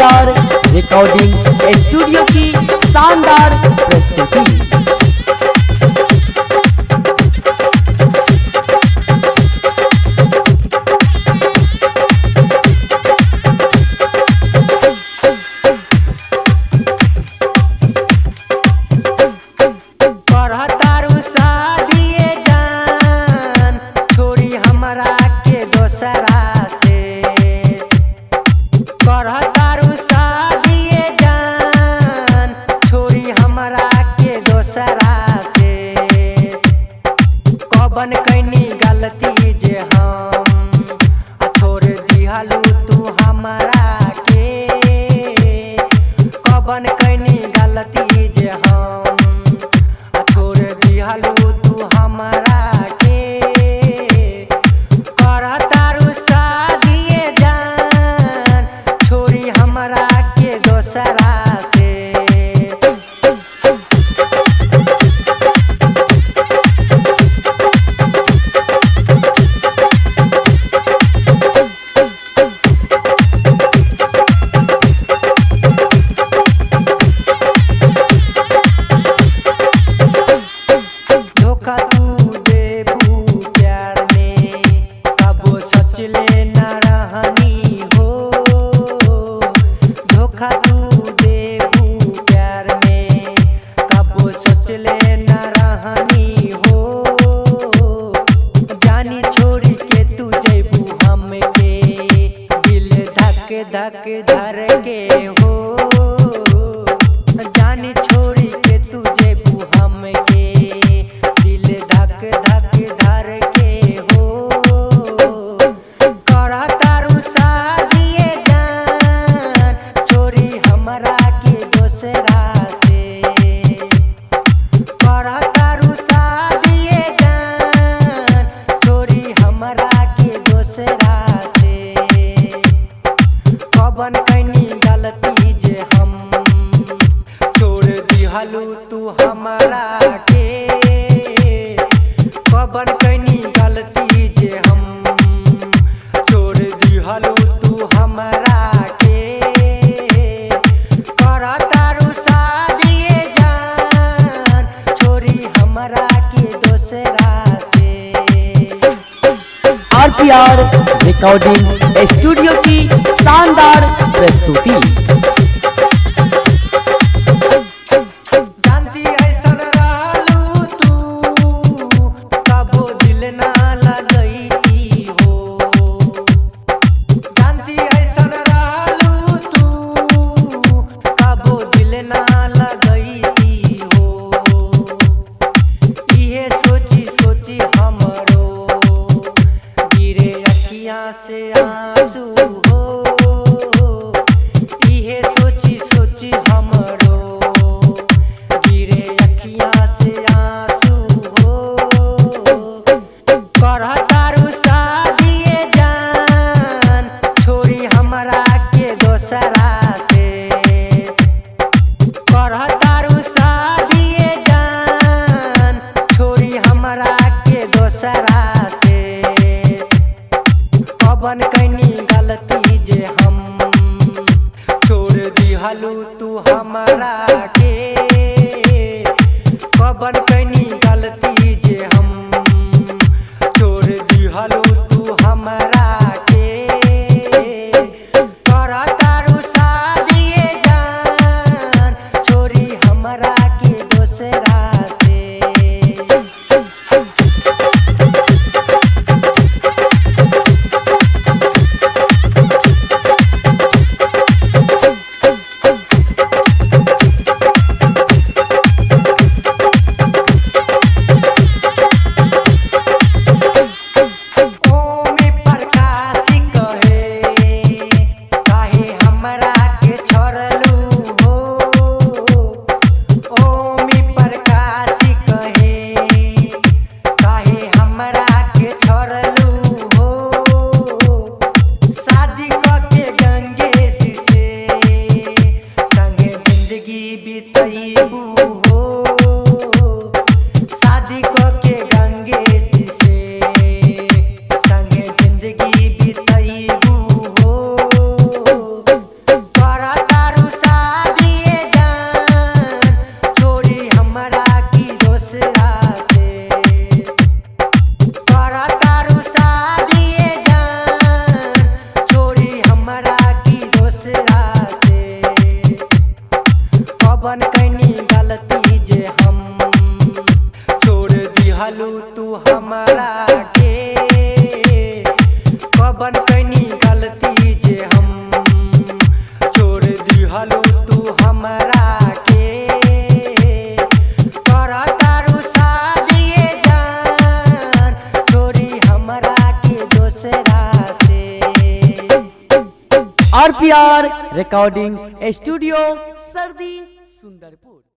आर recording studio की शानदार प्रस्तुति। कबन कैनी गलती जे हम छोड़ दिहलू तू हमरा के। कबन कैनी गलती जे हम छोड़ दिहलू तू हमरा के। करतारू शादी जान छोड़ी हमरा के दोसरा से। धक धर के हो जानी छोड़ी के तू जेबू हम के दिल धक धक धर के हो। करतारू शादी जान छोड़ी हमरा के दोसरा से। करतारू शादी जान छोड़ी हमरा के दोसरा से। कबन कैनी गलती जे हम छोड़ दिहलू तू हमरा के। कबन कैनी गलती जे हम छोड़ दिहलू तू हमरा के। करतारू शादी जान छोड़ी हमरा के दोसरा से। आर रिकॉर्डिंग स्टूडियो की शानदार प्रस्तुति। जानती ऐसन रहलू तू कबो दिल ना लगैती हो। जानती ऐसन रहलू तू कबो दिल ना लगैती हो। इहे सोची सोची हमरो गिरे अखियाँ से आंसू हो। इहे सोची सोची हमरो गिरे अखियाँ से आंसू हो। करतारू शादी जान छोड़ी हमरा के दोसरा से। करतारू शादी जान छोड़ी हमरा के दोसरा से। कबन कैनी गलती जे हम छोड़ दिहलू तू हमरा के। कबन कैनी गलती जे हम छोड़ दिहलू तू हमरा के। करतारू शादी जान छोड़ी हमरा के दोसरा से। RPR रिकॉर्डिंग स्टूडियो सर्दी सुंदरपुर।